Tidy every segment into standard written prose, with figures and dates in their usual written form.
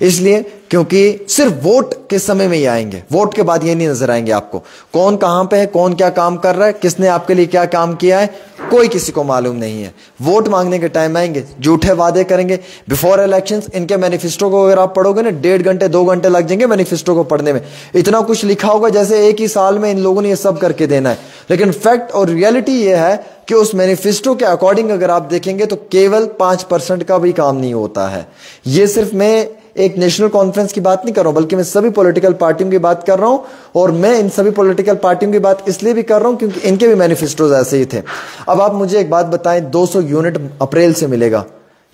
اس لیے کیونکہ صرف ووٹ کے سمے میں ہی آئیں گے, ووٹ کے بعد یہ نہیں نظر آئیں گے آپ کو کون کہاں پہ ہے, کون کیا کام کر رہا ہے, کس نے آپ کے لیے کیا کام کیا ہے, کوئی کسی کو معلوم نہیں ہے. ووٹ مانگنے کے ٹائم آئیں گے, جھوٹے وعدے کریں گے بیفور الیکشنز. ان کے مینیفیسٹو کو اگر آپ پڑھو گے نا 1.5 گھنٹے 2 گھنٹے لگ جائیں گے مینیفیسٹو کو پڑھنے میں. اتنا کچھ لکھا ہوگا جیسے ایک ہی سال میں ان لوگوں نے یہ سب کر کے دینا ہے. لیکن فیکٹ اور ریئلٹی یہ ہے کہ اس مینیفیسٹو کے اکارڈنگ اگر آپ دیکھیں گے تو کیول 5% کا بھی کام نہیں ہوتا ہے. یہ صرف میں ایک نیشنل کانفرنس کی بات نہیں کر رہا ہوں, بلکہ میں سبھی پولیٹیکل پارٹیوں کی بات کر رہا ہوں. اور میں ان سبھی پولیٹیکل پارٹیوں کی بات اس لیے بھی کر رہا ہوں کیونکہ ان کے بھی مینیفیسٹوز ایسے ہی تھے. اب آپ مجھے ایک بات بتائیں, 200 یونٹ اپریل سے ملے گا,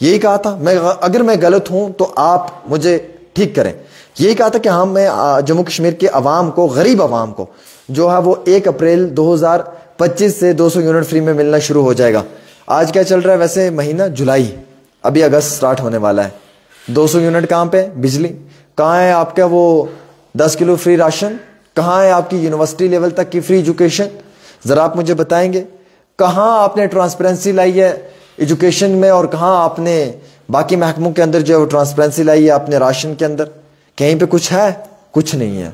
یہی کہا تھا. اگر میں غلط ہوں تو آپ مجھے ٹھیک کریں. یہی کہا تھا کہ ہم میں جموں کشمیر کے عوام کو, غریب عوام کو جو ہے وہ 1 اپریل 2025 سے 200 یونٹ فری میں ملنا شروع ہو جائے گا. آج کیا چل رہا ہے ویسے مہینہ جولائی, ابھی اگست سٹارٹ ہونے والا ہے. 200 یونٹ کہاں پہ, بجلی کہاں ہے, آپ کا وہ 10 کلو فری راشن کہاں ہے, آپ کی یونیورسٹی لیول تک کی فری ایجوکیشن, ذرا آپ مجھے بتائیں گے کہاں آپ نے ٹرانسپیرنسی لائی ہے ایجوکیشن میں, اور کہاں آپ نے باقی محکموں کے اندر جو ہے وہ ٹرانسپیرنسی لائی ہے آپ نے راشن کے اندر؟ کہیں پہ کچھ ہے؟ کچھ نہیں ہے.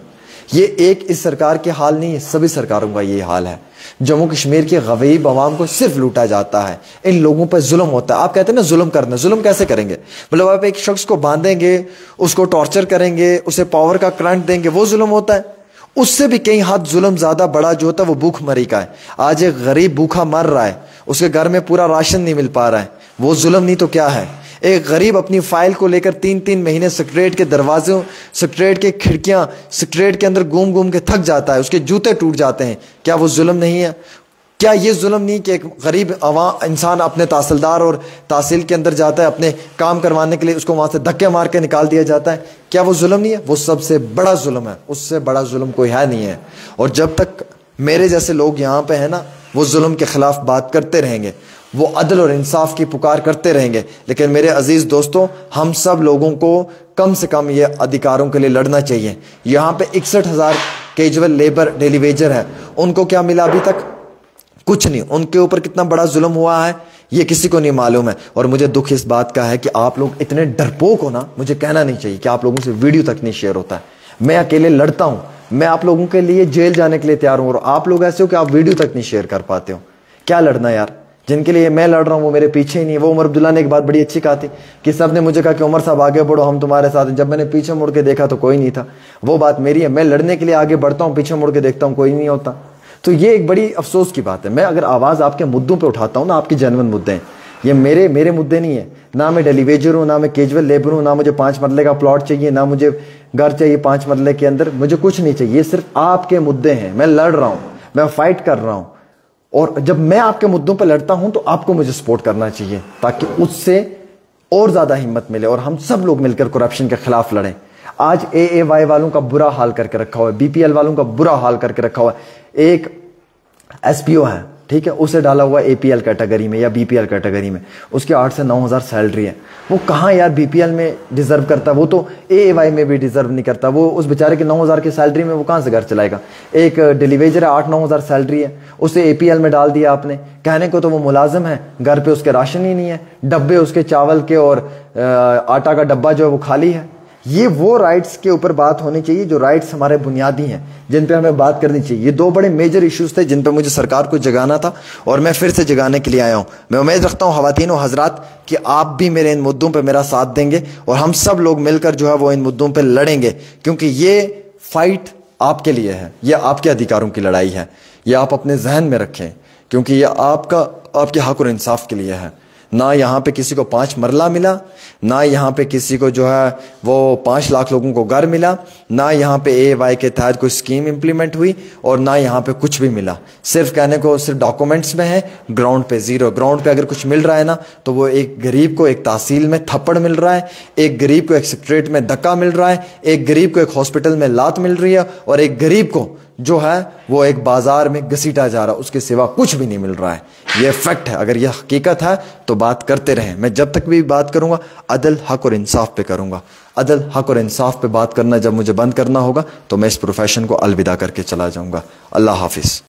یہ ایک اس سرکار کے حال نہیں ہے, سبھی سرکاروں کا یہ حال ہے. جموں کشمیر کے غریب عوام کو صرف لوٹا جاتا ہے, ان لوگوں پر ظلم ہوتا ہے. آپ کہتے ہیں نا ظلم کرنا, ظلم کیسے کریں گے؟ مطلب آپ ایک شخص کو باندھیں گے, اس کو ٹارچر کریں گے, اسے پاور کا کرنٹ دیں گے, وہ ظلم ہوتا ہے؟ اس سے بھی کئی حد ظلم زیادہ بڑا جو ہوتا ہے وہ بھوک مری کا ہے. آج ایک غریب بھوکا مر رہا ہے, اس کے گھر میں پورا راشن نہیں مل پا رہا ہے, وہ ظلم نہیں تو کیا ہے؟ ایک غریب اپنی فائل کو لے کر 3 مہینے سیکریٹریٹ کے دروازوں, سیکریٹریٹ کے کھڑکیاں, سیکریٹریٹ کے اندر گھوم کے تھک جاتا ہے, اس کے جوتے ٹوٹ جاتے ہیں. کیا وہ ظلم نہیں ہے؟ کیا یہ ظلم نہیں کہ ایک غریب انسان اپنے تحصیلدار اور تحصیل کے اندر جاتا ہے اپنے کام کروانے کے لیے, اس کو وہاں سے دھکے مار کے نکال دیا جاتا ہے؟ کیا وہ ظلم نہیں ہے؟ وہ سب سے بڑا ظلم ہے, اس سے بڑا ظلم کوئی ہے نہیں ہے. اور جب تک میرے جیسے لوگ یہاں پہ ہیں نا, وہ ظلم کے خلاف بات کرتے رہیں گے, وہ عدل اور انصاف کی پکار کرتے رہیں گے. لیکن میرے عزیز دوستوں, ہم سب لوگوں کو کم سے کم یہ ادھیکاروں کے لیے لڑنا چاہیے. یہاں پہ 61,000 کیجول لیبر ڈیلی ویجر ہے, ان کو کیا ملا ابھی تک؟ کچھ نہیں. ان کے اوپر کتنا بڑا ظلم ہوا ہے یہ کسی کو نہیں معلوم ہے. اور مجھے دکھ اس بات کا ہے کہ آپ لوگ اتنے ڈرپوک ہو نا, مجھے کہنا نہیں چاہیے کہ آپ لوگوں سے ویڈیو تک نہیں شیئر ہوتا ہے. میں اکیلے لڑتا ہوں, میں آپ لوگوں کے لیے جیل جانے کے لیے تیار ہوں, اور آپ لوگ ایسے ہو کہ آپ ویڈیو تک نہیں شیئر کر پاتے ہو. کیا لڑنا یار؟ جن کے لیے میں لڑ رہا ہوں وہ میرے پیچھے ہی نہیں. وہ عمر عبداللہ نے ایک بات بڑی اچھی کہا تھی کہ سب نے مجھے کہا کہ عمر صاحب آگے بڑھو, ہم تمہارے ساتھ ہیں. جب میں نے پیچھے مڑ کے دیکھا تو کوئی نہیں تھا. وہ بات میری ہے, میں لڑنے کے لیے آگے بڑھتا ہوں, پیچھے مڑ کے دیکھتا ہوں کوئی نہیں ہوتا. تو یہ ایک بڑی افسوس کی بات ہے. میں اگر آواز آپ کے مدوں پہ اٹھاتا ہوں نا, آپ کی جینون مدے ہیں, یہ میرے مدے نہیں ہیں. نہ میں ڈیلی ویجر ہوں, نہ میں کیجول لیبر ہوں, نہ مجھے 5 مرلے کا پلاٹ چاہیے, نہ مجھے گھر چاہیے 5 مرلے کے اندر, مجھے کچھ نہیں چاہیے. یہ صرف آپ کے مدے ہیں. میں لڑ رہا ہوں, میں فائٹ کر رہا ہوں, اور جب میں آپ کے مدوں پہ لڑتا ہوں تو آپ کو مجھے سپورٹ کرنا چاہیے تاکہ اس سے اور زیادہ ہمت ملے اور ہم سب لوگ مل کر کرپشن کے خلاف لڑیں. آج AAY والوں کا برا حال کر کے رکھا ہوا ہے, BPL والوں کا برا حال کر کے رکھا ہوا ہے. ایک SPO ہے, ٹھیک ہے, اسے ڈالا ہوا APL کیٹیگری میں یا BPL کیٹیگری میں, اس کے 8 سے 9 ہزار سیلری ہے. وہ کہاں یار BPL میں ڈیزرو کرتا ہے, وہ تو AAY میں بھی ڈیزرو نہیں کرتا. وہ اس بیچارے کے 9 ہزار کی سیلری میں وہ کہاں سے گھر چلائے گا؟ ایک ڈیلی ویجر ہے, 8-9 ہزار سیلری ہے, اسے APL میں ڈال دیا آپ نے. کہنے کو تو وہ ملازم ہے, گھر پہ اس کے راشن ہی نہیں ہے, ڈبے اس کے چاول کے اور آٹا کا ڈبہ جو ہے وہ خالی ہے. یہ وہ رائٹس کے اوپر بات ہونی چاہیے جو رائٹس ہمارے بنیادی ہیں, جن پہ ہمیں بات کرنی چاہیے. یہ 2 بڑے میجر ایشوز تھے جن پہ مجھے سرکار کو جگانا تھا, اور میں پھر سے جگانے کے لیے آیا ہوں. میں امید رکھتا ہوں خواتین و حضرات کہ آپ بھی میرے ان مدوں پہ میرا ساتھ دیں گے, اور ہم سب لوگ مل کر جو ہے وہ ان مدوں پہ لڑیں گے, کیونکہ یہ فائٹ آپ کے لیے ہے, یہ آپ کے ادھیکاروں کی لڑائی ہے. یہ آپ اپنے ذہن میں رکھیں, کیونکہ یہ آپ کے حق اور انصاف کے لیے ہے. نہ یہاں پہ کسی کو 5 مرلہ ملا, نہ یہاں پہ کسی کو جو ہے وہ 5 لاکھ لوگوں کو گھر ملا, نہ یہاں پہ AAY کے تحت کوئی اسکیم امپلیمنٹ ہوئی, اور نہ یہاں پہ کچھ بھی ملا. صرف کہنے کو صرف ڈاکومنٹس میں ہے, گراؤنڈ پہ زیرو. گراؤنڈ پہ اگر کچھ مل رہا ہے نا تو وہ ایک غریب کو ایک تحصیل میں تھپڑ مل رہا ہے, ایک غریب کو ایک سیکریٹریٹ میں دھکا مل رہا ہے, ایک غریب کو ایک ہاسپٹل میں لات مل رہی ہے, اور ایک غریب کو جو ہے وہ ایک بازار میں گھسیٹا جا رہا ہے, اس کے سوا کچھ بھی نہیں مل رہا ہے. یہ فیکٹ ہے. اگر یہ حقیقت ہے تو بات کرتے رہیں. میں جب تک بھی بات کروں گا عدل, حق اور انصاف پہ کروں گا. عدل, حق اور انصاف پہ بات کرنا جب مجھے بند کرنا ہوگا تو میں اس پروفیشن کو الوداع کر کے چلا جاؤں گا. اللہ حافظ.